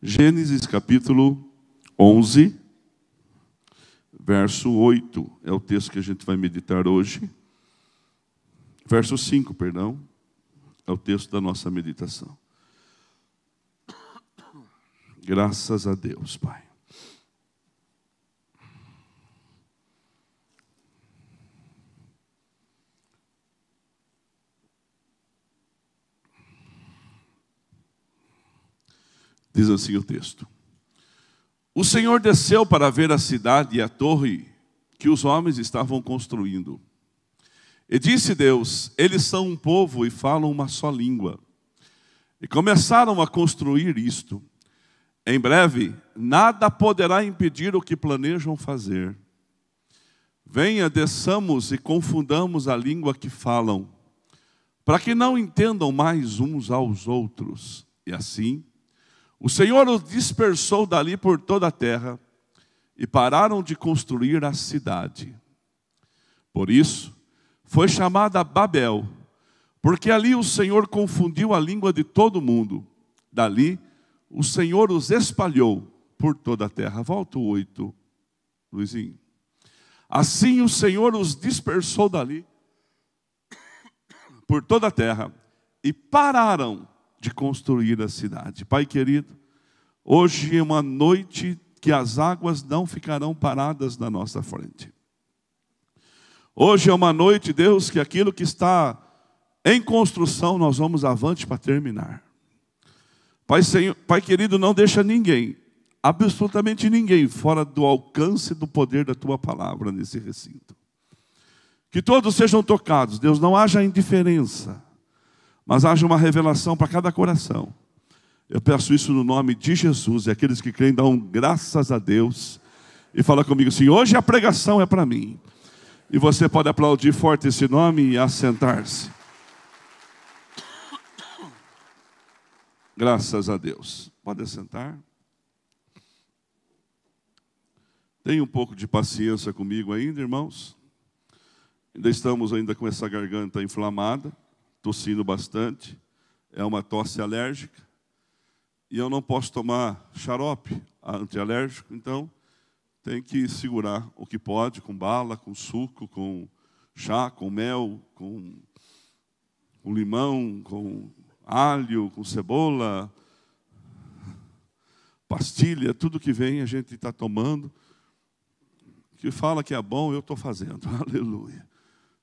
Gênesis capítulo 11, verso 8, é o texto que a gente vai meditar hoje. Verso 5, perdão, é o texto da nossa meditação. Graças a Deus, Pai. Diz assim o texto: O Senhor desceu para ver a cidade e a torre que os homens estavam construindo. E disse Deus: eles são um povo e falam uma só língua. E começaram a construir isto. Em breve, nada poderá impedir o que planejam fazer. Venha, desçamos e confundamos a língua que falam, para que não entendam mais uns aos outros. E assim, o Senhor os dispersou dali por toda a terra, e pararam de construir a cidade. Por isso, foi chamada Babel, porque ali o Senhor confundiu a língua de todo mundo. Dali, o Senhor os espalhou por toda a terra. Volta o 8, Luizinho. Assim o Senhor os dispersou dali por toda a terra, e pararam de construir a cidade. Pai querido, hoje é uma noite que as águas não ficarão paradas na nossa frente. Hoje é uma noite, Deus, que aquilo que está em construção nós vamos avante para terminar. Pai, Senhor, Pai querido, não deixa ninguém, absolutamente ninguém, fora do alcance do poder da Tua palavra nesse recinto. Que todos sejam tocados, Deus, não haja indiferença, mas haja uma revelação para cada coração. Eu peço isso no nome de Jesus, e aqueles que creem dão graças a Deus, e fala comigo assim: hoje a pregação é para mim. E você pode aplaudir forte esse nome e assentar-se. Graças a Deus. Pode assentar. Tenha um pouco de paciência comigo ainda, irmãos. Ainda estamos com essa garganta inflamada, tossindo bastante. É uma tosse alérgica. E eu não posso tomar xarope antialérgico, então tem que segurar o que pode, com bala, com suco, com chá, com mel, com limão, com alho, com cebola, pastilha, tudo que vem a gente está tomando. Que fala que é bom, eu estou fazendo. Aleluia.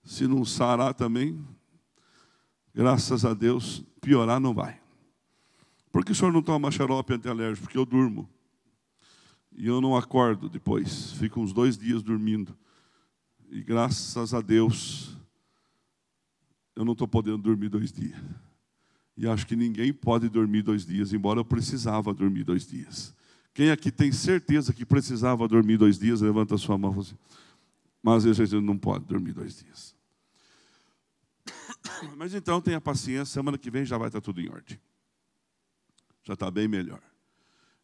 Se não sarar também, graças a Deus, piorar não vai. Por que o senhor não toma xarope antialérgico? Porque eu durmo. E eu não acordo depois. Fico uns 2 dias dormindo. E graças a Deus, eu não estou podendo dormir 2 dias. E acho que ninguém pode dormir 2 dias, embora eu precisava dormir 2 dias. Quem aqui tem certeza que precisava dormir 2 dias, levanta a sua mão. Assim. Mas às vezes não pode dormir 2 dias. Mas então tenha paciência, semana que vem já vai estar tudo em ordem. Já está bem melhor.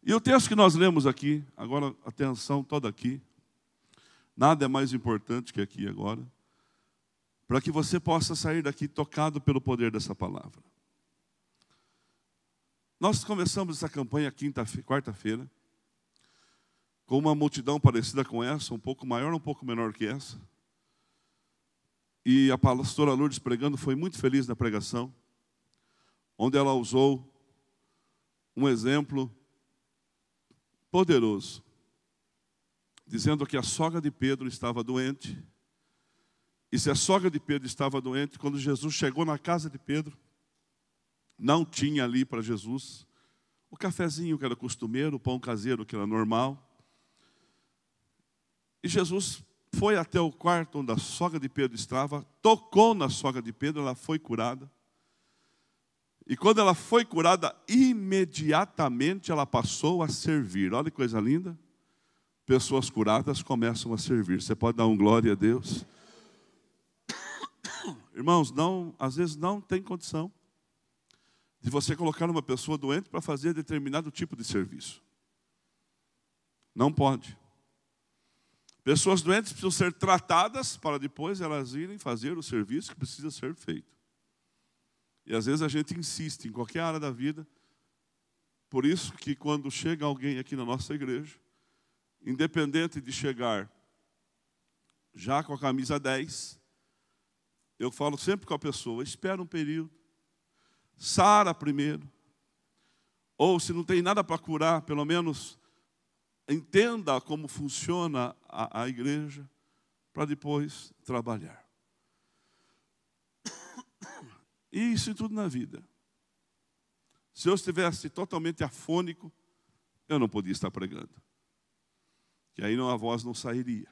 E o texto que nós lemos aqui, agora atenção toda aqui, nada é mais importante que aqui agora, para que você possa sair daqui tocado pelo poder dessa palavra. Nós começamos essa campanha quarta-feira, com uma multidão parecida com essa, um pouco maior, um pouco menor que essa. E a pastora Lourdes pregando foi muito feliz na pregação, onde ela usou um exemplo poderoso, dizendo que a sogra de Pedro estava doente. E se a sogra de Pedro estava doente, quando Jesus chegou na casa de Pedro, não tinha ali para Jesus o cafezinho que era costumeiro, o pão caseiro que era normal. E Jesus foi até o quarto onde a sogra de Pedro estava, tocou na sogra de Pedro, ela foi curada. E quando ela foi curada, imediatamente ela passou a servir. Olha que coisa linda. Pessoas curadas começam a servir. Você pode dar um glória a Deus? Irmãos, às vezes não tem condição de você colocar uma pessoa doente para fazer determinado tipo de serviço. Não pode. Pessoas doentes precisam ser tratadas para depois elas irem fazer o serviço que precisa ser feito. E às vezes a gente insiste em qualquer área da vida Por isso que quando chega alguém aqui na nossa igreja, independente de chegar já com a camisa 10, eu falo sempre com a pessoa, espera um período, sara primeiro, ou se não tem nada para curar, pelo menos entenda como funciona a igreja, para depois trabalhar. E isso em tudo na vida. Se eu estivesse totalmente afônico, eu não podia estar pregando. Que aí a voz não sairia.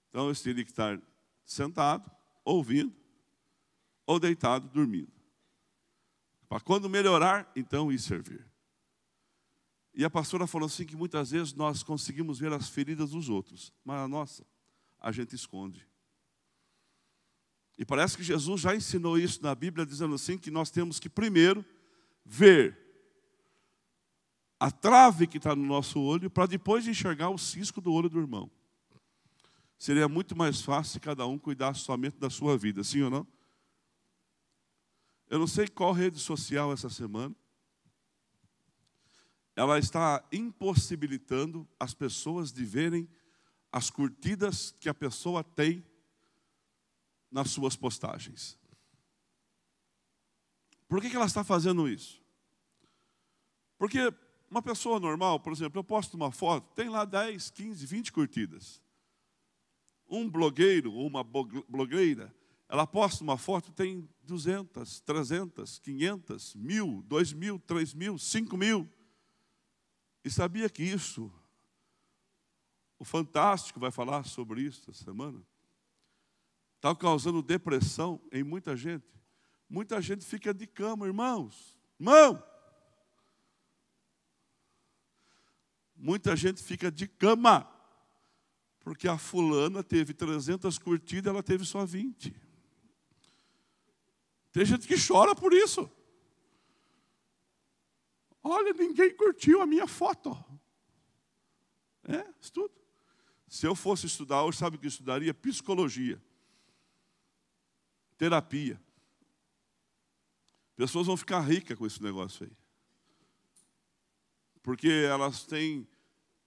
Então eu teria que estar sentado, ouvindo, ou deitado, dormindo. Para quando melhorar, então ir servir. E a pastora falou assim que muitas vezes nós conseguimos ver as feridas dos outros, mas a nossa, a gente esconde. E parece que Jesus já ensinou isso na Bíblia, dizendo assim que nós temos que primeiro ver a trave que está no nosso olho, para depois enxergar o cisco do olho do irmão. Seria muito mais fácil se cada um cuidasse somente da sua vida, sim ou não? Eu não sei qual rede social essa semana, ela está impossibilitando as pessoas de verem as curtidas que a pessoa tem nas suas postagens. Por que ela está fazendo isso? Porque uma pessoa normal, por exemplo, eu posto uma foto, tem lá 10, 15, 20 curtidas. Um blogueiro ou uma blogueira, ela posta uma foto, tem 200, 300, 500, 1.000, 2.000, 3.000, 5.000. E sabia que isso, o Fantástico vai falar sobre isso essa semana, está causando depressão em muita gente. Muita gente fica de cama, irmãos. Irmão! Muita gente fica de cama, porque a fulana teve 300 curtidas, ela teve só 20. Tem gente que chora por isso. Olha, ninguém curtiu a minha foto. Estudo. Se eu fosse estudar hoje, sabe o que eu estudaria? Psicologia. Terapia. Pessoas vão ficar ricas com esse negócio aí. Porque elas têm...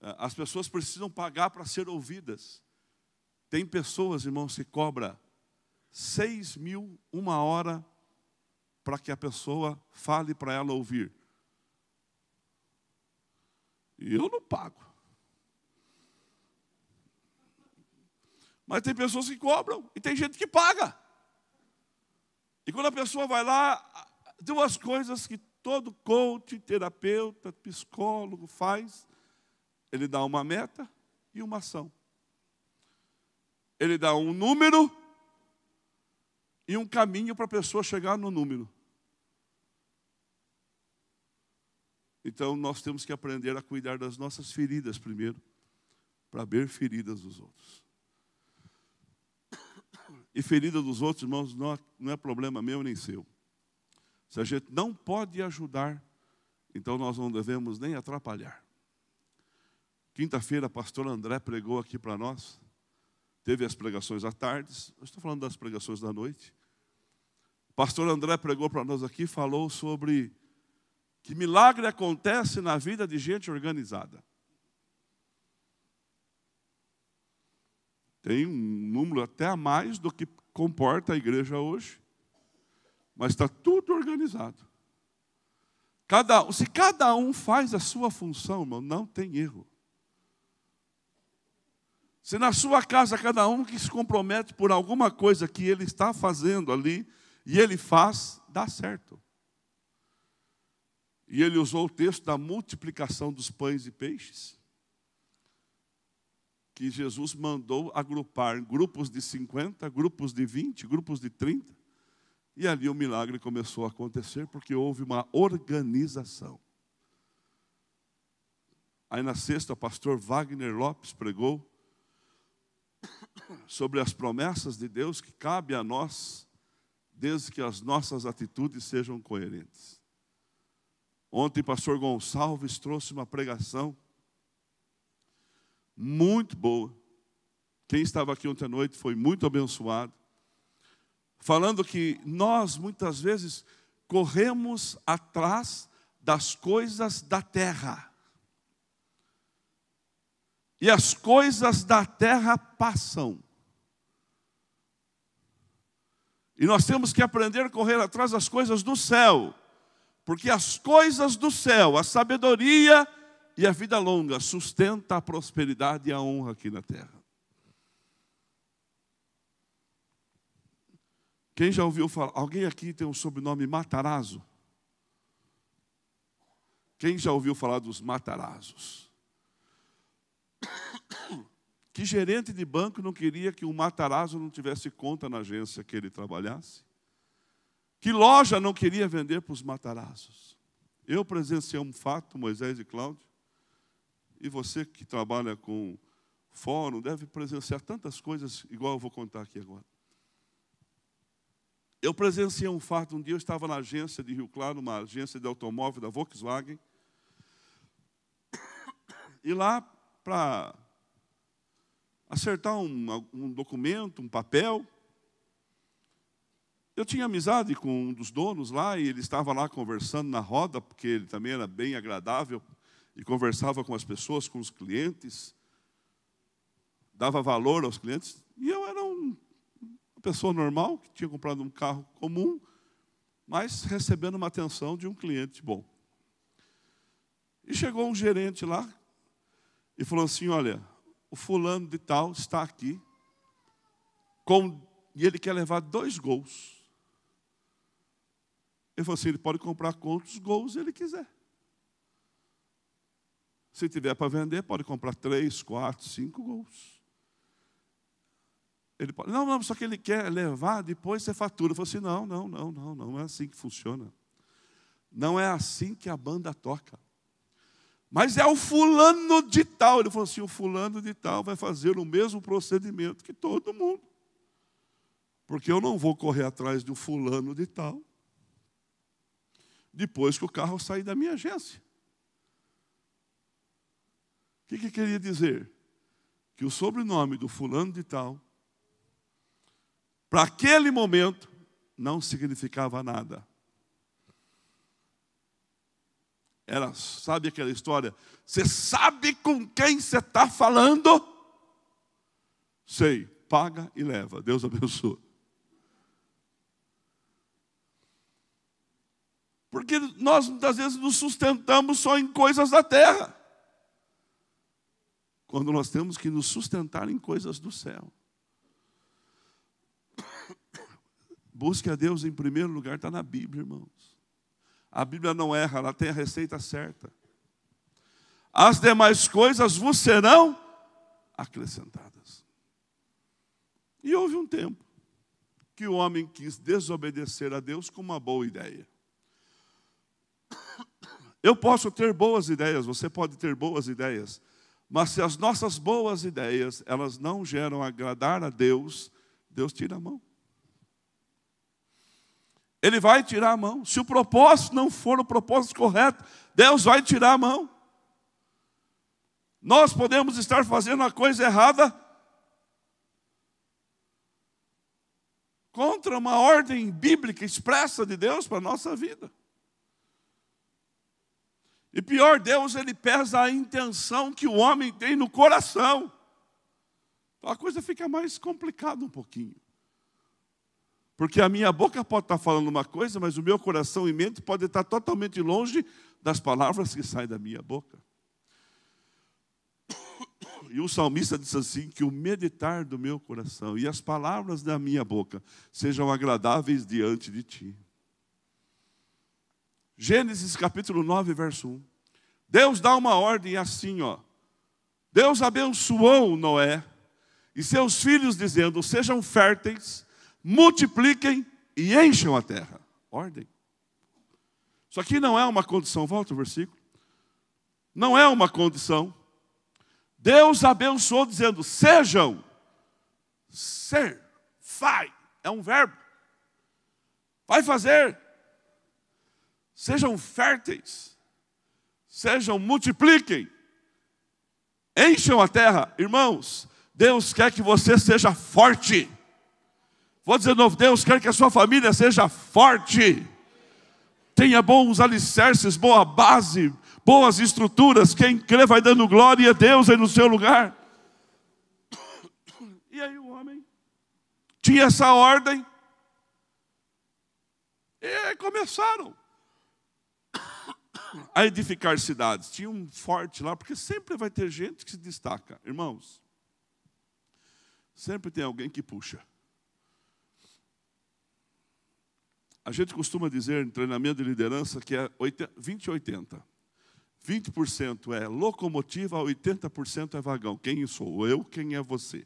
As pessoas precisam pagar para ser ouvidas. Tem pessoas, irmãos, que cobram 6.000 uma hora para que a pessoa fale para ela ouvir. E eu não pago. Mas tem pessoas que cobram e tem gente que paga. E quando a pessoa vai lá, duas coisas que todo coach, terapeuta, psicólogo faz, ele dá uma meta e uma ação. Ele dá um número e um caminho para a pessoa chegar no número. Então, nós temos que aprender a cuidar das nossas feridas primeiro, para ver feridas dos outros. E ferida dos outros, irmãos, não é problema meu nem seu. Se a gente não pode ajudar, então nós não devemos nem atrapalhar. Quinta-feira, a pastora André pregou aqui para nós. Teve as pregações à tarde. Eu estou falando das pregações da noite. O pastor André pregou para nós aqui, falou sobre que milagre acontece na vida de gente organizada. Tem um número até a mais do que comporta a igreja hoje, mas está tudo organizado. Se cada um faz a sua função, irmão, não tem erro. Se na sua casa cada um que se compromete por alguma coisa que ele está fazendo ali, e ele faz, dá certo. E ele usou o texto da multiplicação dos pães e peixes, que Jesus mandou agrupar grupos de 50, grupos de 20, grupos de 30, e ali o milagre começou a acontecer, porque houve uma organização. Aí na sexta, o pastor Wagner Lopes pregou sobre as promessas de Deus que cabe a nós, desde que as nossas atitudes sejam coerentes. Ontem, o pastor Gonçalves trouxe uma pregação muito boa. Quem estava aqui ontem à noite foi muito abençoado. Falando que nós, muitas vezes, corremos atrás das coisas da terra. E as coisas da terra passam. E nós temos que aprender a correr atrás das coisas do céu. Porque as coisas do céu, a sabedoria e a vida longa, sustenta a prosperidade e a honra aqui na terra. Quem já ouviu falar? Alguém aqui tem um sobrenome Matarazzo? Quem já ouviu falar dos Matarazzos? Que gerente de banco não queria que o Matarazzo não tivesse conta na agência que ele trabalhasse? Que loja não queria vender para os Matarazzos? Eu presenciei um fato, Moisés e Cláudio, e você que trabalha com fórum deve presenciar tantas coisas igual eu vou contar aqui agora. Eu presenciei um fato, um dia eu estava na agência de Rio Claro, uma agência de automóvel da Volkswagen, e lá para acertar um documento, um papel, eu tinha amizade com um dos donos lá, e ele estava lá conversando na roda, porque ele também era bem agradável, e conversava com as pessoas, com os clientes, dava valor aos clientes, e eu era uma pessoa normal, que tinha comprado um carro comum, mas recebendo uma atenção de um cliente bom. E chegou um gerente lá, e falou assim, olha, o fulano de tal está aqui, e ele quer levar 2 Gols. Ele falou assim, ele pode comprar quantos Gols ele quiser. Se tiver para vender, pode comprar 3, 4, 5 Gols. Ele pode, não, só que ele quer levar, depois você fatura. Eu falei assim, não é assim que funciona. Não é assim que a banda toca. Mas é o fulano de tal. Ele falou assim, o fulano de tal vai fazer o mesmo procedimento que todo mundo. Porque eu não vou correr atrás do fulano de tal depois que o carro sair da minha agência. O que queria dizer? Que o sobrenome do fulano de tal, para aquele momento, não significava nada. Era, sabe aquela história? Você sabe com quem você está falando? Sei, paga e leva. Deus abençoe. Porque nós, muitas vezes, nos sustentamos só em coisas da terra. Quando nós temos que nos sustentar em coisas do céu. Busque a Deus em primeiro lugar, está na Bíblia, irmãos. A Bíblia não erra, ela tem a receita certa. As demais coisas vos serão acrescentadas. E houve um tempo que o homem quis desobedecer a Deus com uma boa ideia. Eu posso ter boas ideias, você pode ter boas ideias, mas se as nossas boas ideias, elas não geram agradar a Deus, Deus tira a mão. Ele vai tirar a mão. Se o propósito não for o propósito correto, Deus vai tirar a mão. Nós podemos estar fazendo a coisa errada contra uma ordem bíblica expressa de Deus para a nossa vida. E pior, Deus, ele pesa a intenção que o homem tem no coração. Então a coisa fica mais complicada um pouquinho. Porque a minha boca pode estar falando uma coisa, mas o meu coração e mente pode estar totalmente longe das palavras que saem da minha boca. E o salmista disse assim, que o meditar do meu coração e as palavras da minha boca sejam agradáveis diante de ti. Gênesis capítulo 9, verso 1. Deus dá uma ordem assim, ó. Deus abençoou Noé e seus filhos dizendo, sejam férteis, multipliquem e encham a terra. Ordem. Isso aqui não é uma condição. Volta o versículo. Não é uma condição. Deus abençoou dizendo, sejam, ser, vai. É um verbo. Vai fazer. Sejam férteis. Sejam, multipliquem. Encham a terra. Irmãos, Deus quer que você seja forte. Vou dizer de novo, Deus quer que a sua família seja forte. tenha bons alicerces, boa base, boas estruturas. Quem crê vai dando glória a Deus aí no seu lugar. E aí o homem tinha essa ordem. E começaram a edificar cidades. Tinha um forte lá, porque sempre vai ter gente que se destaca. Irmãos, sempre tem alguém que puxa. A gente costuma dizer em treinamento de liderança que é 20-80. 20% é locomotiva, 80% é vagão. Quem sou eu, quem é você?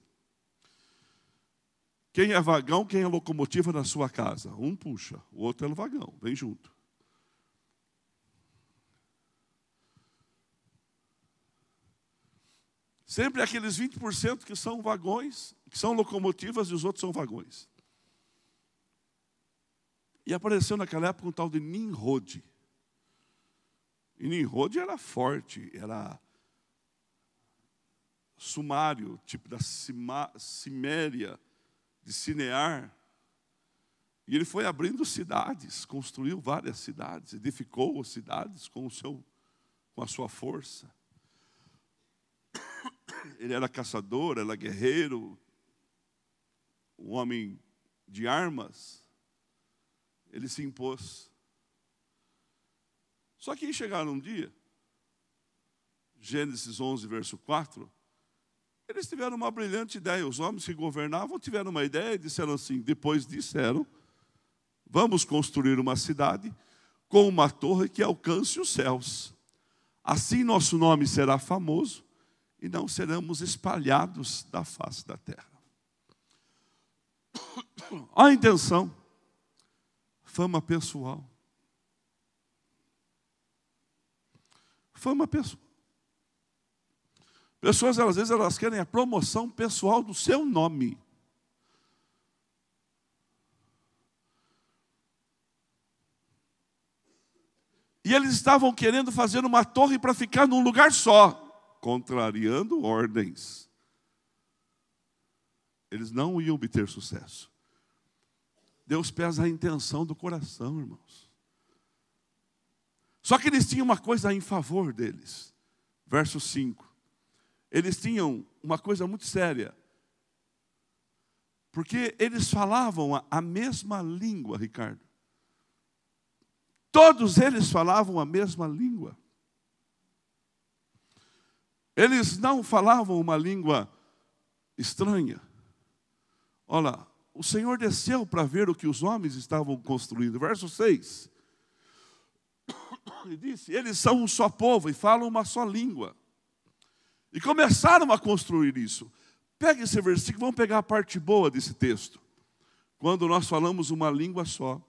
Quem é vagão, quem é locomotiva na sua casa? Um puxa, o outro é o vagão, vem junto. Sempre aqueles 20% que são vagões, que são locomotivas e os outros são vagões. E apareceu naquela época um tal de Nimrod. E Nimrod era forte, era sumário, tipo da Ciméria, de Cinear. E ele foi abrindo cidades, construiu várias cidades, edificou cidades com a sua força. Ele era caçador, era guerreiro, um homem de armas. Ele se impôs. Só que aí chegaram um dia, Gênesis 11, verso 4, eles tiveram uma brilhante ideia. Os homens que governavam tiveram uma ideia e disseram assim, depois disseram, vamos construir uma cidade com uma torre que alcance os céus. Assim nosso nome será famoso e não seremos espalhados da face da terra. Olha a intenção. Fama pessoal. Fama pessoal. Pessoas, às vezes, elas querem a promoção pessoal do seu nome. E eles estavam querendo fazer uma torre para ficar num lugar só, contrariando ordens. Eles não iam obter sucesso. Deus pesa a intenção do coração, irmãos. Só que eles tinham uma coisa em favor deles. Verso 5. Eles tinham uma coisa muito séria. Porque eles falavam a mesma língua, Ricardo. Todos eles falavam a mesma língua. Eles não falavam uma língua estranha. Olha, o Senhor desceu para ver o que os homens estavam construindo. Verso 6. Ele disse, eles são um só povo e falam uma só língua. E começaram a construir isso. Pega esse versículo, vamos pegar a parte boa desse texto. Quando nós falamos uma língua só.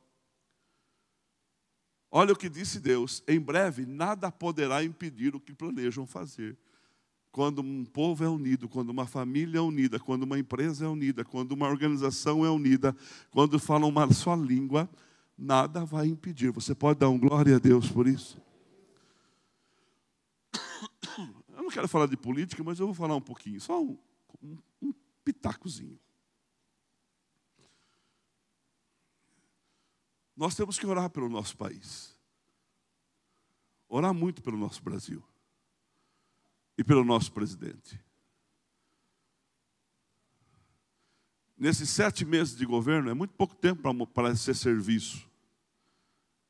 Olha o que disse Deus, em breve nada poderá impedir o que planejam fazer. Quando um povo é unido, quando uma família é unida, quando uma empresa é unida, quando uma organização é unida, quando falam uma só língua, nada vai impedir. Você pode dar um glória a Deus por isso? Eu não quero falar de política, mas eu vou falar um pouquinho, só um pitacozinho. Nós temos que orar pelo nosso país. Orar muito pelo nosso Brasil. E pelo nosso presidente. Nesses 7 meses de governo, é muito pouco tempo para ser serviço.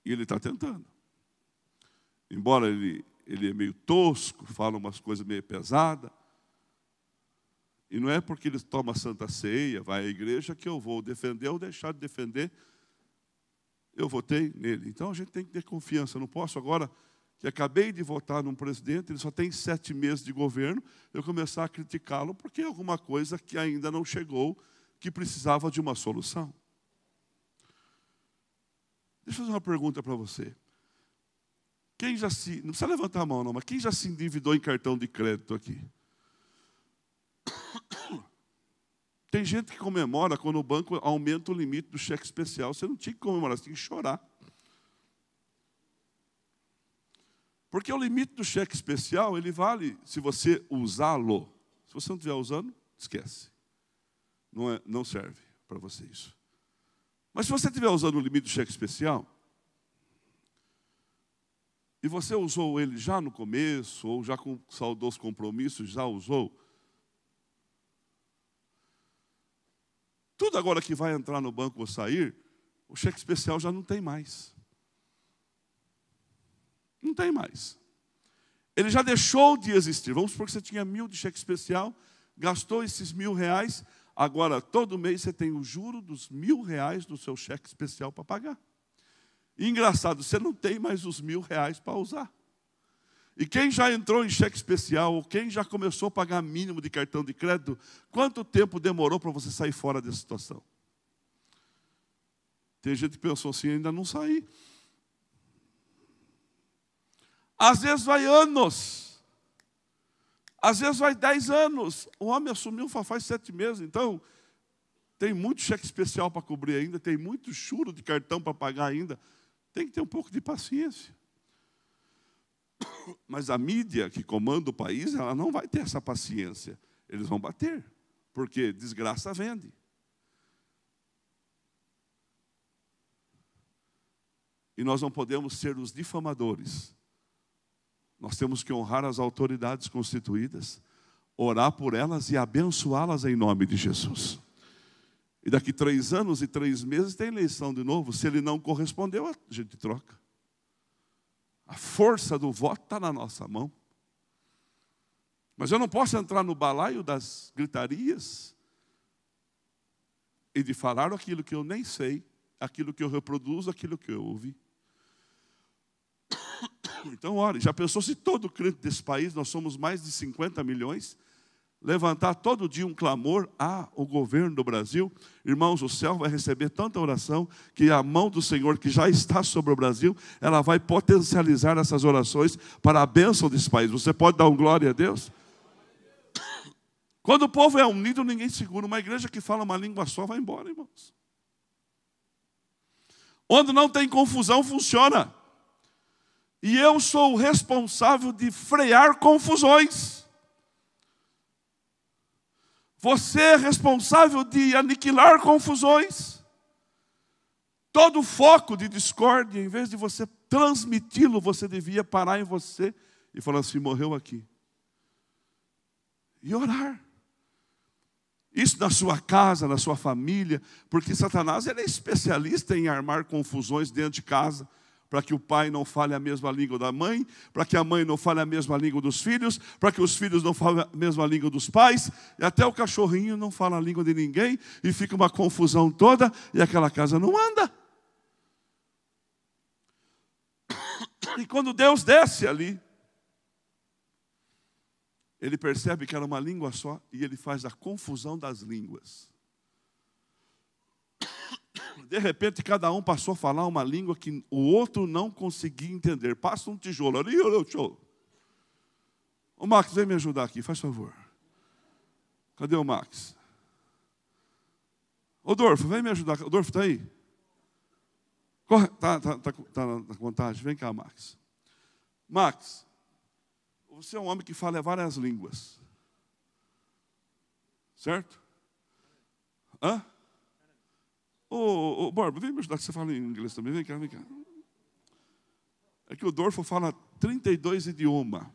E ele está tentando. Embora ele é meio tosco, fala umas coisas meio pesadas. E não é porque ele toma Santa Ceia, vai à igreja, que eu vou defender ou deixar de defender. Eu votei nele. Então a gente tem que ter confiança. Eu não posso agora, que acabei de votar num presidente, ele só tem 7 meses de governo, eu começar a criticá-lo porque é alguma coisa que ainda não chegou, que precisava de uma solução. Deixa eu fazer uma pergunta para você. Quem já se... Não precisa levantar a mão, não, mas quem já se endividou em cartão de crédito aqui? Tem gente que comemora quando o banco aumenta o limite do cheque especial. Você não tinha que comemorar, você tinha que chorar. Porque o limite do cheque especial, ele vale se você usá-lo. Se você não estiver usando, esquece. Não serve para você isso. Mas se você estiver usando o limite do cheque especial, e você usou ele já no começo, ou já com saudosos compromissos, já usou, tudo agora que vai entrar no banco ou sair, o cheque especial já não tem mais. Não tem mais. Ele já deixou de existir. Vamos supor que você tinha 1.000 de cheque especial, gastou esses R$1.000, agora todo mês você tem o juro dos R$1.000 do seu cheque especial para pagar. E engraçado, você não tem mais os R$1.000 para usar. E quem já entrou em cheque especial, ou quem já começou a pagar mínimo de cartão de crédito, quanto tempo demorou para você sair fora dessa situação? Tem gente que pensou assim, ainda não saí. Às vezes vai anos. Às vezes vai 10 anos. O homem assumiu faz 7 meses, então tem muito cheque especial para cobrir ainda, tem muito juro de cartão para pagar ainda. Tem que ter um pouco de paciência. Mas a mídia que comanda o país, ela não vai ter essa paciência. Eles vão bater, porque desgraça vende. E nós não podemos ser os difamadores. Nós temos que honrar as autoridades constituídas, orar por elas e abençoá-las em nome de Jesus. E daqui 3 anos e 3 meses tem eleição de novo. Se ele não correspondeu, a gente troca. A força do voto está na nossa mão. Mas eu não posso entrar no balaio das gritarias e de falar aquilo que eu nem sei, aquilo que eu reproduzo, aquilo que eu ouvi. Então, olha, já pensou se todo crente desse país, nós somos mais de 50 milhões, levantar todo dia um clamor ao governo do Brasil? Irmãos, o céu vai receber tanta oração que a mão do Senhor que já está sobre o Brasil, ela vai potencializar essas orações para a bênção desse país. Você pode dar um glória a Deus? Quando o povo é unido, ninguém segura. Uma igreja que fala uma língua só vai embora, irmãos. Onde não tem confusão, funciona. E eu sou o responsável de frear confusões. Você é responsável de aniquilar confusões. Todo foco de discórdia, em vez de você transmiti-lo, você devia parar em você e falar assim, morreu aqui. E orar. Isso na sua casa, na sua família, porque Satanás ele é especialista em armar confusões dentro de casa, para que o pai não fale a mesma língua da mãe, para que a mãe não fale a mesma língua dos filhos, para que os filhos não falem a mesma língua dos pais, e até o cachorrinho não fala a língua de ninguém, e fica uma confusão toda, e aquela casa não anda. E quando Deus desce ali, ele percebe que era uma língua só, e ele faz a confusão das línguas. De repente, cada um passou a falar uma língua que o outro não conseguia entender. Passa um tijolo ali, Ô Max, vem me ajudar aqui, faz favor. Cadê o Max? Ô Dorfo, vem me ajudar. O Dorfo está aí? Corre, tá na contagem. Vem cá, Max. Max, você é um homem que fala várias línguas. Certo? Hã? Ô, Borba, vem me ajudar, que você fala em inglês também. Vem cá, vem cá. É que o Dorfo fala 32 idiomas.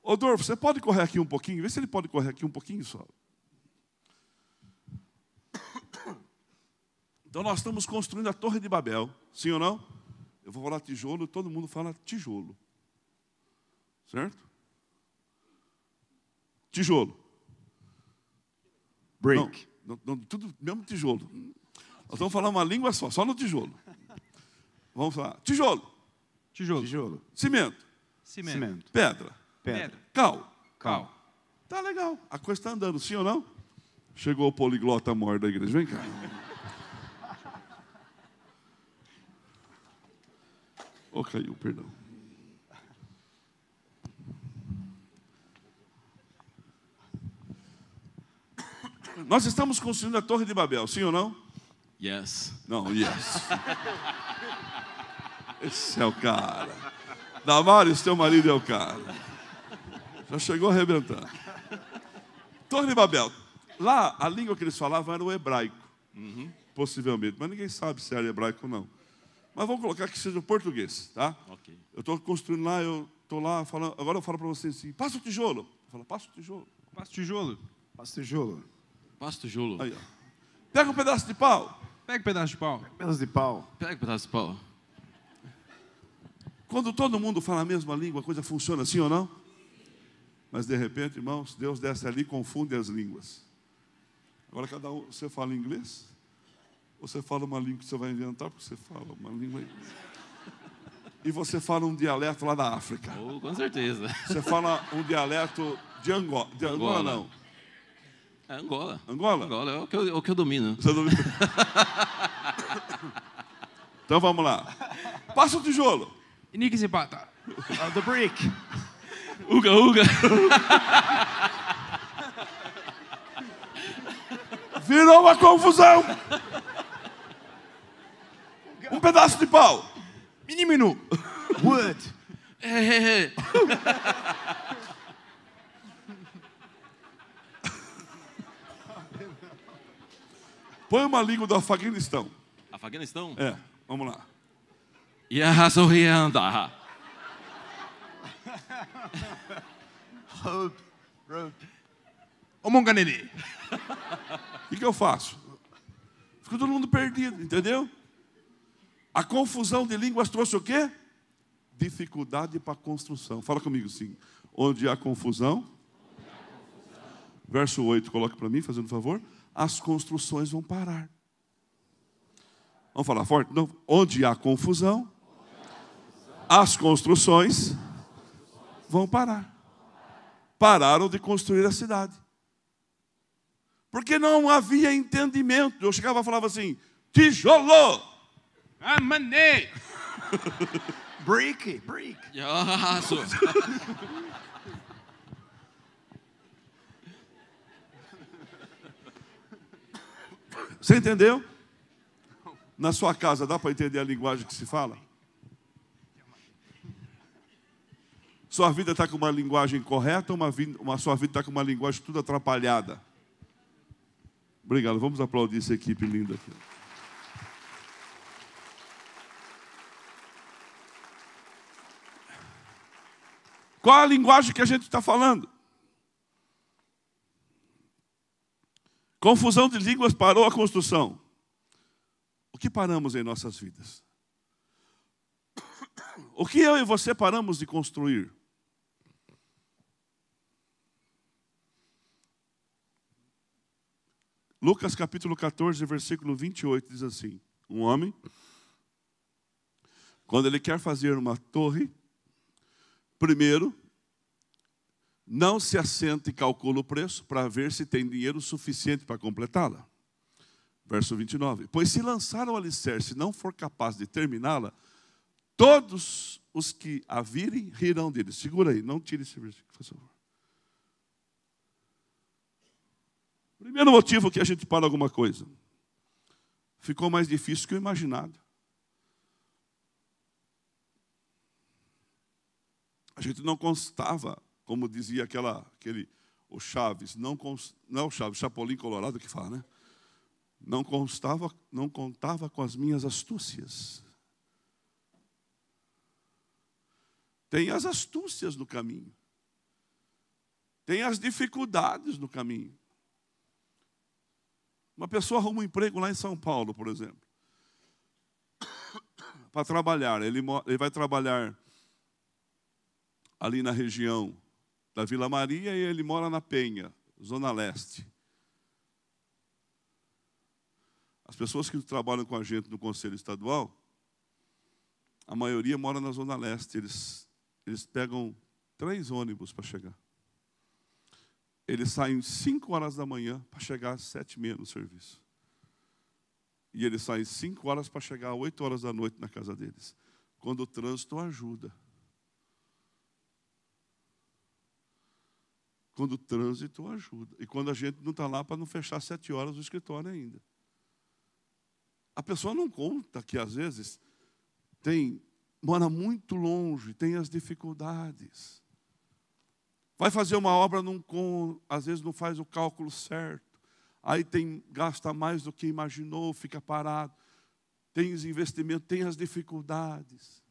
Ô, Dorfo, você pode correr aqui um pouquinho? Vê se ele pode correr aqui um pouquinho só. Então, nós estamos construindo a Torre de Babel. Sim ou não? Eu vou falar tijolo, todo mundo fala tijolo. Certo? Tijolo. Brick. Não, tudo mesmo tijolo. Nós vamos falar uma língua só no tijolo. Vamos falar. Tijolo. Tijolo. Cimento. Pedra. Cal. Tá legal. A coisa está andando, sim ou não? Chegou o poliglota maior da igreja. Vem cá. Caiu, perdão. Nós estamos construindo a Torre de Babel, sim ou não? Yes. Não, yes. Esse é o cara. Damares, teu marido é o cara. Já chegou arrebentando. Torre de Babel. Lá, a língua que eles falavam era o hebraico. Possivelmente, mas ninguém sabe se era hebraico ou não. Mas vamos colocar que seja o português, tá? Ok. Eu estou construindo lá, eu estou lá falando. Agora eu falo para vocês assim: passa o tijolo. Eu falo: passa o tijolo. Passa o tijolo. Passa o tijolo. Passa o tijolo. Aí, ó. Pega um pedaço de pau. Pega um pedaço de pau. Pedaço de pau. Pega um pedaço de pau. Quando todo mundo fala a mesma língua, a coisa funciona assim ou não? Mas de repente, irmãos, Deus desce ali e confunde as línguas. Agora cada um, você fala inglês? Ou você fala uma língua que você vai inventar, porque você fala uma língua. E você fala um dialeto lá da África. Oh, com certeza. Você fala um dialeto de Angola. De Angola não. É Angola. Angola? Angola é o que eu domino. Você não... Então vamos lá. Passa o tijolo. Iniki Zipata. The brick. Uga, uga. Virou uma confusão. Um pedaço de pau. Miniminu. Wood. Põe uma língua do Afeganistão. Afeganistão? É, vamos lá. Yahasohianda. Hope. Rope. Omonganele. O que eu faço? Fica todo mundo perdido, entendeu? A confusão de línguas trouxe o quê? Dificuldade para a construção. Fala comigo sim. Onde há confusão. Verso 8, coloque para mim, fazendo um favor. As construções vão parar. Vamos falar forte? Não. Onde há confusão, as construções vão parar. Pararam de construir a cidade. Porque não havia entendimento. Eu chegava e falava assim: tijolo! Amane. Brick. Brick. Yahaso. Você entendeu? Na sua casa dá para entender a linguagem que se fala? Sua vida está com uma linguagem correta ou sua vida está com uma linguagem tudo atrapalhada? Obrigado, vamos aplaudir essa equipe linda aqui. Qual a linguagem que a gente está falando? Confusão de línguas parou a construção. O que paramos em nossas vidas? O que eu e você paramos de construir? Lucas capítulo 14, versículo 28 diz assim: um homem, quando ele quer fazer uma torre, primeiro, não se assenta e calcula o preço para ver se tem dinheiro suficiente para completá-la. Verso 29. Pois se lançar o alicerce e não for capaz de terminá-la, todos os que a virem rirão dele. Segura aí, não tire esse versículo, por favor. Primeiro motivo que a gente para alguma coisa. Ficou mais difícil que o imaginado. A gente não constava, como dizia o Chaves, não é o Chaves, Chapolin Colorado que fala, né? Não contava com as minhas astúcias. Tem as astúcias no caminho. Tem as dificuldades no caminho. Uma pessoa arruma um emprego lá em São Paulo, por exemplo, para trabalhar. Ele vai trabalhar ali na região da Vila Maria e ele mora na Penha, Zona Leste. As pessoas que trabalham com a gente no Conselho Estadual, a maioria mora na Zona Leste. Eles pegam 3 ônibus para chegar. Eles saem 5 horas da manhã para chegar às 7h30 no serviço. E eles saem 5 horas para chegar às 8 horas da noite na casa deles. Quando o trânsito ajuda. Quando o trânsito ajuda. E quando a gente não está lá para não fechar 7 horas o escritório ainda. A pessoa não conta que, às vezes, mora muito longe, tem as dificuldades. Vai fazer uma obra, às vezes não faz o cálculo certo. Aí gasta mais do que imaginou, fica parado. tem os investimentos, tem as dificuldades.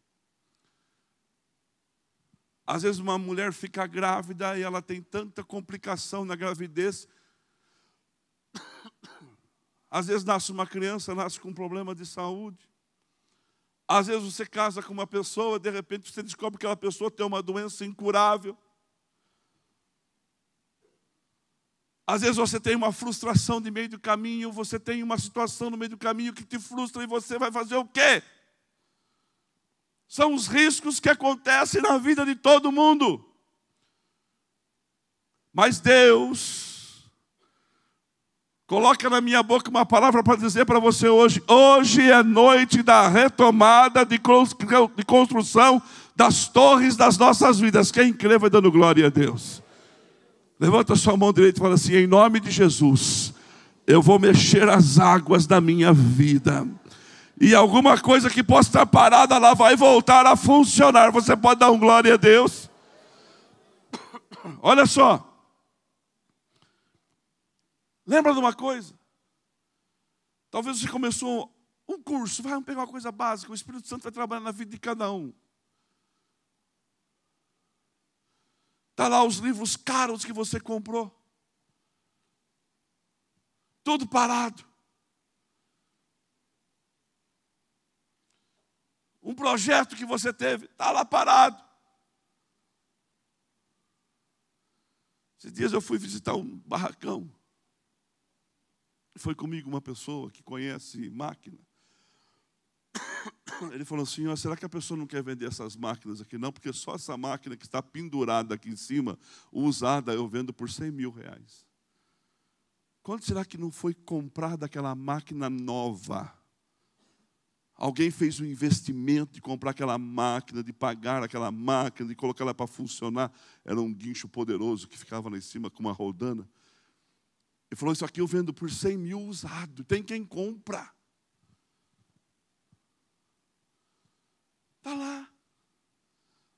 Às vezes uma mulher fica grávida e ela tem tanta complicação na gravidez. Às vezes nasce uma criança, nasce com um problema de saúde. Às vezes você casa com uma pessoa, de repente você descobre que aquela pessoa tem uma doença incurável. Às vezes você tem uma frustração de meio do caminho, você tem uma situação no meio do caminho que te frustra e você vai fazer o quê? São os riscos que acontecem na vida de todo mundo. Mas Deus coloca na minha boca uma palavra para dizer para você hoje. Hoje é noite da retomada de construção das torres das nossas vidas. Quem crê vai dando glória a Deus. Levanta a sua mão direita e fala assim: em nome de Jesus, eu vou mexer as águas da minha vida. E alguma coisa que possa estar parada, ela vai voltar a funcionar. Você pode dar um glória a Deus? Olha só. Lembra de uma coisa? Talvez você começou um curso, vamos pegar uma coisa básica, o Espírito Santo vai trabalhar na vida de cada um. Está lá os livros caros que você comprou. Tudo parado. Um projeto que você teve, está lá parado. Esses dias eu fui visitar um barracão. Foi comigo uma pessoa que conhece máquina. Ele falou assim: oh, será que a pessoa não quer vender essas máquinas aqui? Não, porque só essa máquina que está pendurada aqui em cima, usada, eu vendo por 100 mil reais. Quanto será que não foi comprada aquela máquina nova? Alguém fez um investimento de comprar aquela máquina, de pagar aquela máquina, de colocar ela para funcionar. Era um guincho poderoso que ficava lá em cima com uma rodana. Ele falou: isso aqui eu vendo por 100 mil usado. Tem quem compra. Está lá.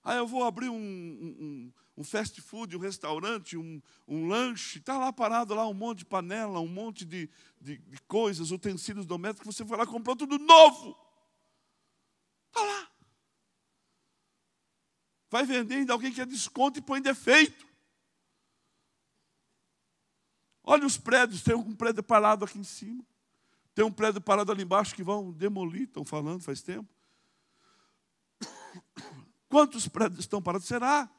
Aí eu vou abrir um fast food, um restaurante, um lanche. Está lá parado, lá um monte de panela, um monte de coisas, utensílios domésticos. Você foi lá e comprou tudo novo. Está lá. Vai vender, ainda alguém quer desconto e põe defeito. Olha os prédios, tem um prédio parado aqui em cima. Tem um prédio parado ali embaixo que vão demolir, estão falando faz tempo. Quantos prédios estão parados? Será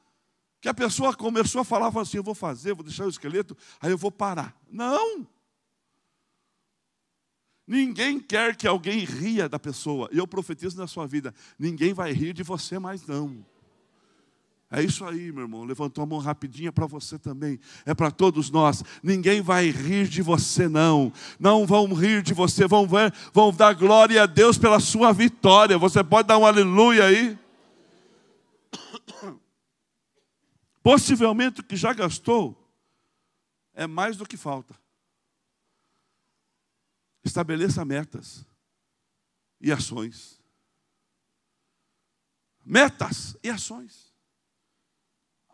que a pessoa começou a falar assim: eu vou fazer, vou deixar o esqueleto, aí eu vou parar? Não. Ninguém quer que alguém ria da pessoa. Eu profetizo na sua vida: ninguém vai rir de você mais não. É isso aí, meu irmão. Levantou a mão rapidinha para você também. É para todos nós. Ninguém vai rir de você, não. Não vão rir de você. Vão dar glória a Deus pela sua vitória. Você pode dar um aleluia aí? Possivelmente o que já gastou é mais do que falta. Estabeleça metas e ações. Metas e ações.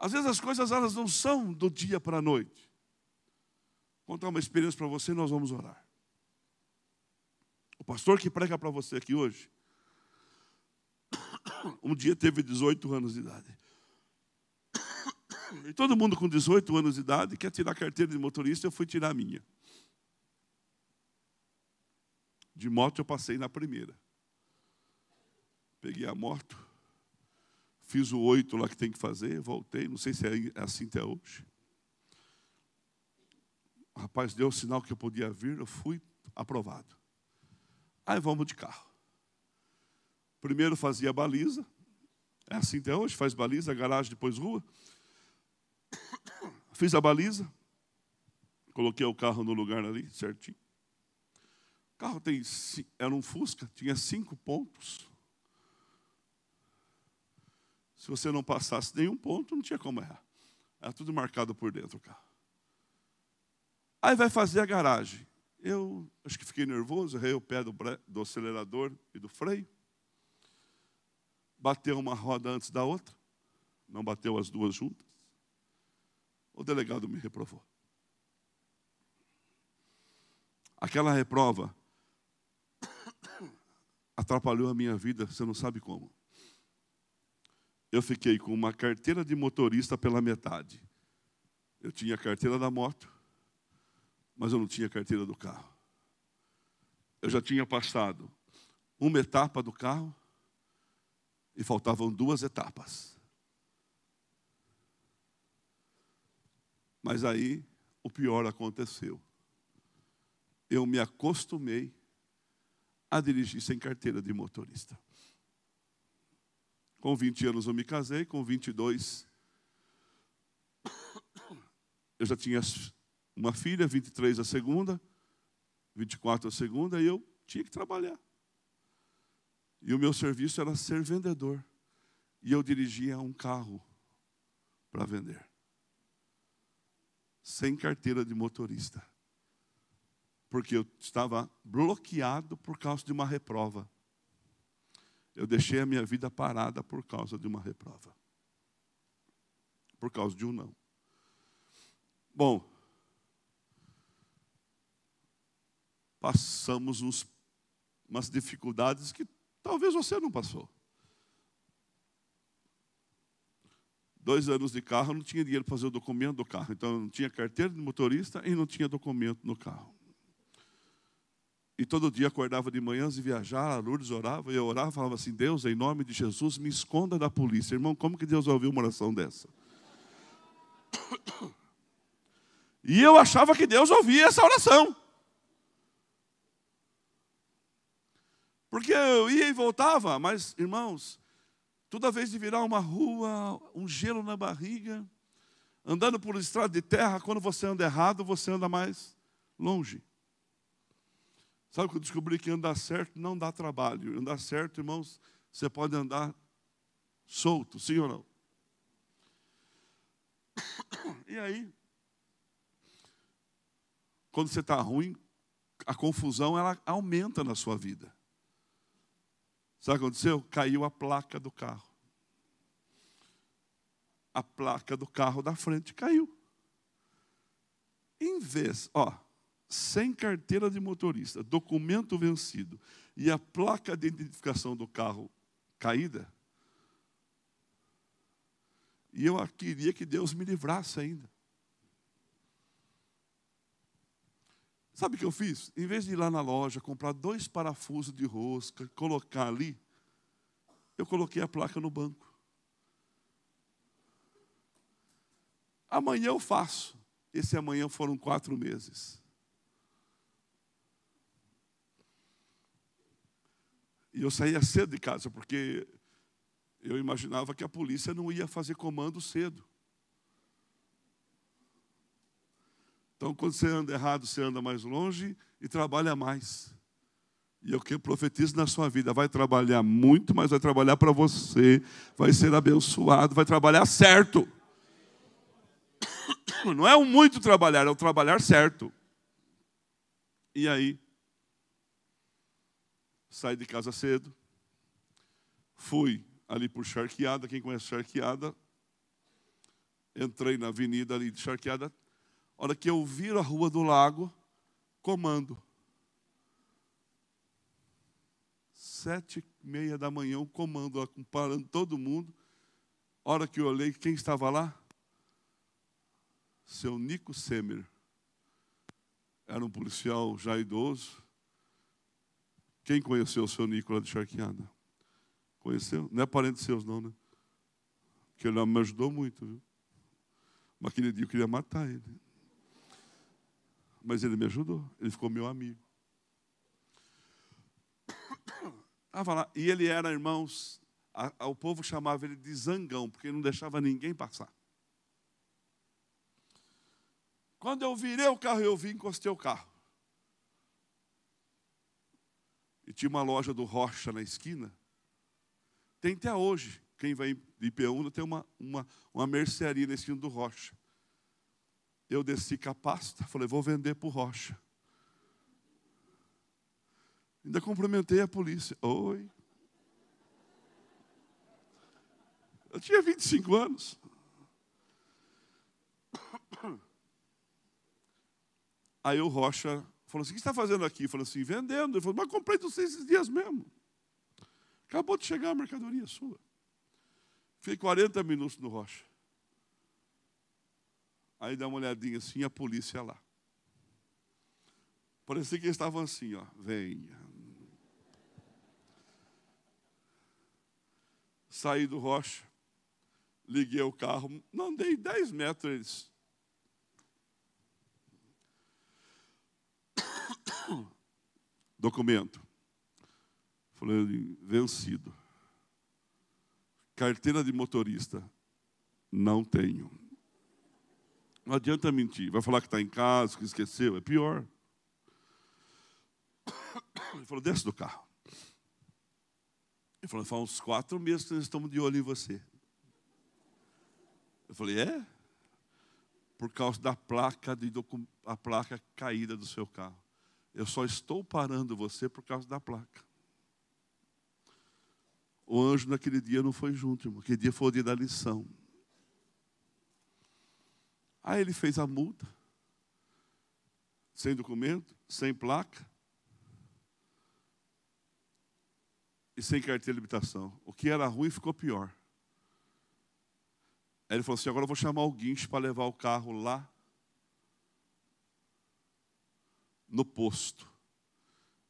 Às vezes as coisas elas não são do dia para a noite. Vou contar uma experiência para você e nós vamos orar. O pastor que prega para você aqui hoje, um dia teve 18 anos de idade. E todo mundo com 18 anos de idade quer tirar a carteira de motorista, eu fui tirar a minha. De moto eu passei na primeira. Peguei a moto, fiz o 8 lá que tem que fazer, voltei, não sei se é assim até hoje. O rapaz deu o sinal que eu podia vir, eu fui aprovado. Aí vamos de carro. Primeiro fazia baliza, é assim até hoje, faz baliza, garagem, depois rua. Fiz a baliza, coloquei o carro no lugar ali, certinho. O carro era um Fusca, tinha 5 pontos. Se você não passasse nenhum ponto, não tinha como errar. Era tudo marcado por dentro o carro. Aí vai fazer a garagem. Eu acho que fiquei nervoso, errei o pé do acelerador e do freio. Bateu uma roda antes da outra. Não bateu as duas juntas. O delegado me reprovou. Aquela reprova atrapalhou a minha vida, você não sabe como. Eu fiquei com uma carteira de motorista pela metade. Eu tinha a carteira da moto, mas eu não tinha a carteira do carro. Eu já tinha passado uma etapa do carro e faltavam 2 etapas. Mas aí o pior aconteceu. Eu me acostumei a dirigir sem carteira de motorista. Com 20 anos eu me casei, com 22 eu já tinha uma filha, 23 a segunda, 24 a segunda, e eu tinha que trabalhar. E o meu serviço era ser vendedor. E eu dirigia um carro para vender. Sem carteira de motorista. Porque eu estava bloqueado por causa de uma reprova. Eu deixei a minha vida parada por causa de uma reprova. Por causa de um não. Bom, passamos umas dificuldades que talvez você não passou. 2 anos de carro, eu não tinha dinheiro para fazer o documento do carro. Então, eu não tinha carteira de motorista e não tinha documento no carro. E todo dia acordava de manhã e viajar, a Lourdes orava, e eu orava e falava assim, Deus, em nome de Jesus, me esconda da polícia. Irmão, como que Deus ouviu uma oração dessa? E eu achava que Deus ouvia essa oração. Porque eu ia e voltava, mas, irmãos, toda vez de virar uma rua, um gelo na barriga, andando por estrada de terra, quando você anda errado, você anda mais longe. Sabe o que eu descobri? Que andar certo não dá trabalho. Andar certo, irmãos, você pode andar solto, sim ou não? E aí, quando você está ruim, a confusão ela aumenta na sua vida. Sabe o que aconteceu? Caiu a placa do carro. A placa do carro da frente caiu. Em vez, sem carteira de motorista, documento vencido e a placa de identificação do carro caída, e eu queria que Deus me livrasse ainda. Sabe o que eu fiz? Em vez de ir lá na loja, comprar 2 parafusos de rosca, colocar ali, eu coloquei a placa no banco. Amanhã eu faço. Esse amanhã foram 4 meses. E eu saía cedo de casa, porque eu imaginava que a polícia não ia fazer comando cedo. Então, quando você anda errado, você anda mais longe e trabalha mais. E eu que profetizo na sua vida, vai trabalhar muito, mas vai trabalhar para você, vai ser abençoado, vai trabalhar certo. Não é o muito trabalhar, é o trabalhar certo. E aí, saí de casa cedo, fui ali por Charqueada, quem conhece Charqueada, entrei na avenida ali de Charqueada, a hora que eu viro a Rua do Lago, comando. 7h30 da manhã, um comando lá, parando todo mundo. A hora que eu olhei, quem estava lá? Seu Nico Semer. Era um policial já idoso. Quem conheceu o seu Nico lá de Charqueada? Conheceu? Não é parente seus não, né? Porque ele me ajudou muito, viu? Mas aquele dia eu queria matar ele. Mas ele me ajudou, ele ficou meu amigo. E ele era, irmãos, o povo chamava ele de zangão, porque ele não deixava ninguém passar. Quando eu virei o carro, eu vi, encostei o carro. E tinha uma loja do Rocha na esquina. Tem até hoje, quem vai de Ipeúna, tem uma mercearia na esquina do Rocha. Eu desci com a pasta, falei, vou vender para o Rocha. Ainda cumprimentei a polícia. Oi. Eu tinha 25 anos. Aí o Rocha falou assim, o que você está fazendo aqui? Eu falei assim, vendendo. Ele falou, mas comprei de você esses dias mesmo. Acabou de chegar a mercadoria sua. Fiquei 40 minutos no Rocha. Aí dá uma olhadinha assim, a polícia lá. Parecia que eles estavam assim, ó. Venha. Saí do Rocha. Liguei o carro. Não andei 10 metros. Eles. Documento. Falei, vencido. Carteira de motorista. Não tenho. Não adianta mentir. Vai falar que está em casa, que esqueceu. É pior. Ele falou, desce do carro. Ele falou, faz uns 4 meses que nós estamos de olho em você. Eu falei, é? Por causa da placa, a placa caída do seu carro. Eu só estou parando você por causa da placa. O anjo naquele dia não foi junto, irmão. Aquele dia foi o dia da lição. Aí ele fez a multa. Sem documento, sem placa. E sem carteira de habilitação. O que era ruim ficou pior. Aí ele falou assim, agora eu vou chamar o guincho para levar o carro lá no posto.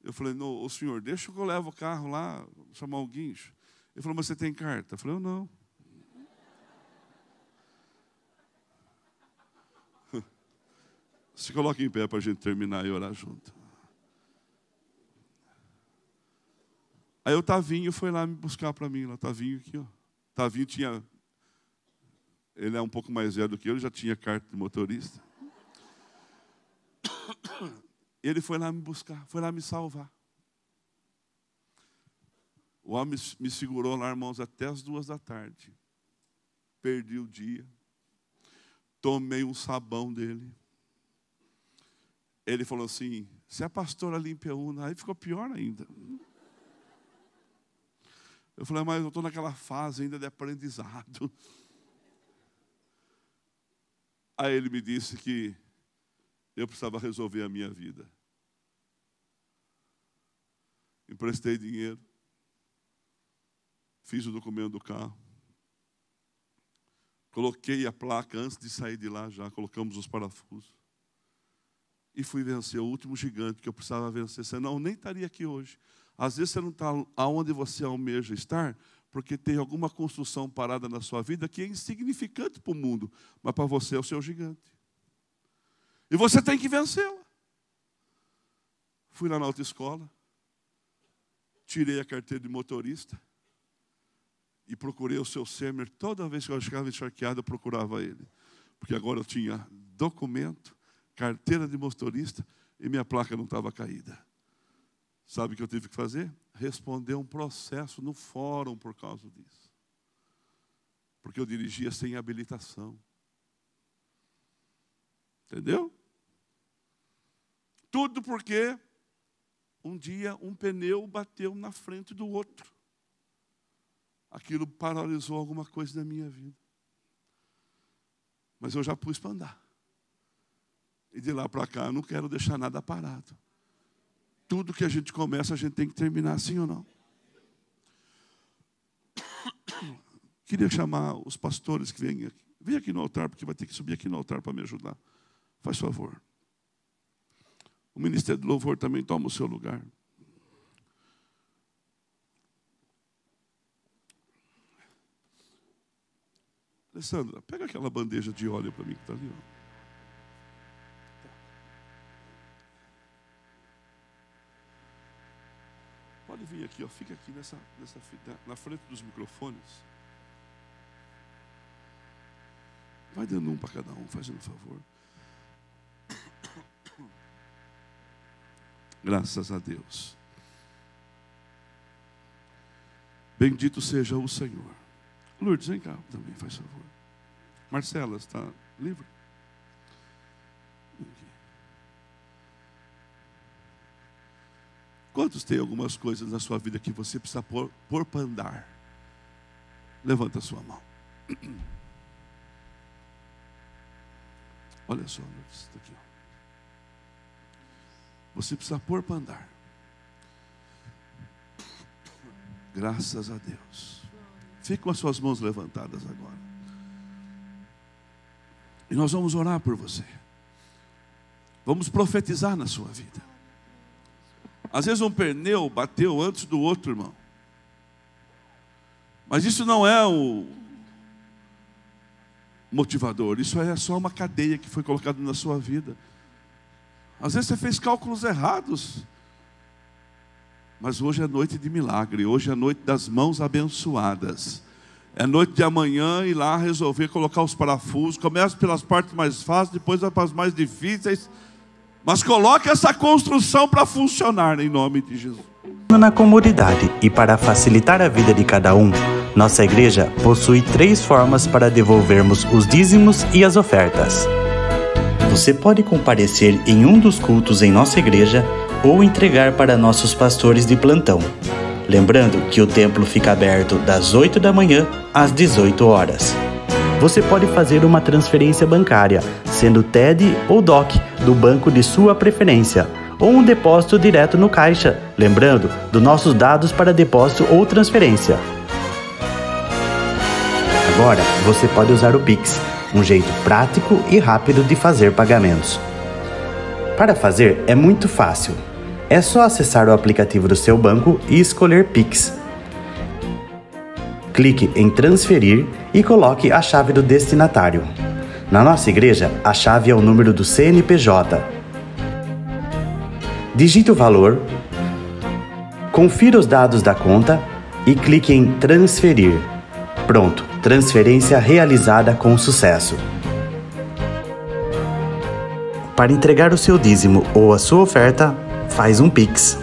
Eu falei, não, ô senhor, deixa que eu levo o carro lá, vou chamar o guincho. Ele falou, mas você tem carta? Eu falei, eu não. Se coloca em pé para a gente terminar e orar junto. Aí o Tavinho foi lá me buscar para mim. O Tavinho aqui, ó. O Tavinho tinha... Ele é um pouco mais velho do que eu, ele já tinha carta de motorista. Ele foi lá me buscar, foi lá me salvar. O homem me segurou lá, irmãos, até as 2 da tarde. Perdi o dia. Tomei um sabão dele. Ele falou assim, se a pastora limpa una, aí ficou pior ainda. Eu falei, mas eu estou naquela fase ainda de aprendizado. Aí ele me disse que eu precisava resolver a minha vida. Emprestei dinheiro. Fiz o documento do carro. Coloquei a placa antes de sair de lá já. Colocamos os parafusos. E fui vencer o último gigante que eu precisava vencer. Senão eu nem estaria aqui hoje. Às vezes você não está aonde você almeja estar, porque tem alguma construção parada na sua vida que é insignificante para o mundo, mas para você é o seu gigante. E você tem que vencê-la. Fui lá na autoescola, tirei a carteira de motorista e procurei o seu Semer. Toda vez que eu chegava encharqueado, eu procurava ele. Porque agora eu tinha documento, carteira de motorista e minha placa não estava caída. Sabe o que eu tive que fazer? Responder um processo no fórum por causa disso. Porque eu dirigia sem habilitação. Entendeu? Tudo porque um dia um pneu bateu na frente do outro. Aquilo paralisou alguma coisa na minha vida. Mas eu já pus para andar. E de lá para cá eu não quero deixar nada parado. Tudo que a gente começa, a gente tem que terminar, sim ou não? Queria chamar os pastores que vêm aqui. Vem aqui no altar, porque vai ter que subir aqui no altar para me ajudar. Faz favor. O Ministério do Louvor também toma o seu lugar. Alessandra, pega aquela bandeja de óleo para mim que está ali, ó. Pode vir aqui, ó. Fica aqui na frente dos microfones. Vai dando um para cada um, fazendo um favor. Graças a Deus. Bendito seja o Senhor. Lourdes, vem cá também, faz favor. Marcela, está livre? Aqui. Quantos tem algumas coisas na sua vida que você precisa pôr para andar? Levanta a sua mão. Olha só, Lourdes, está aqui, ó. Você precisa pôr para andar. Graças a Deus. Fique com as suas mãos levantadas agora. E nós vamos orar por você. Vamos profetizar na sua vida. Às vezes um pneu bateu antes do outro, irmão. Mas isso não é o motivador. Isso é só uma cadeia que foi colocada na sua vida. Às vezes você fez cálculos errados. Mas hoje é noite de milagre. Hoje é noite das mãos abençoadas. É noite de amanhã ir lá resolver colocar os parafusos. Começa pelas partes mais fáceis, depois vai para as mais difíceis. Mas coloque essa construção para funcionar em nome de Jesus. Na comunidade e para facilitar a vida de cada um, nossa igreja possui 3 formas para devolvermos os dízimos e as ofertas. Você pode comparecer em um dos cultos em nossa igreja ou entregar para nossos pastores de plantão. Lembrando que o templo fica aberto das 8 da manhã às 18 horas. Você pode fazer uma transferência bancária, sendo TED ou DOC, do banco de sua preferência, ou um depósito direto no caixa, lembrando dos nossos dados para depósito ou transferência. Agora, você pode usar o Pix, um jeito prático e rápido de fazer pagamentos. Para fazer é muito fácil. É só acessar o aplicativo do seu banco e escolher Pix. Clique em transferir e coloque a chave do destinatário. Na nossa igreja, a chave é o número do CNPJ. Digite o valor, confira os dados da conta e clique em transferir. Pronto, transferência realizada com sucesso. Para entregar o seu dízimo ou a sua oferta, faz um Pix.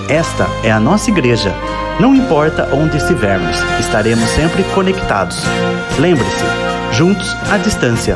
Esta é a nossa igreja. Não importa onde estivermos, estaremos sempre conectados. Lembre-se, juntos à distância.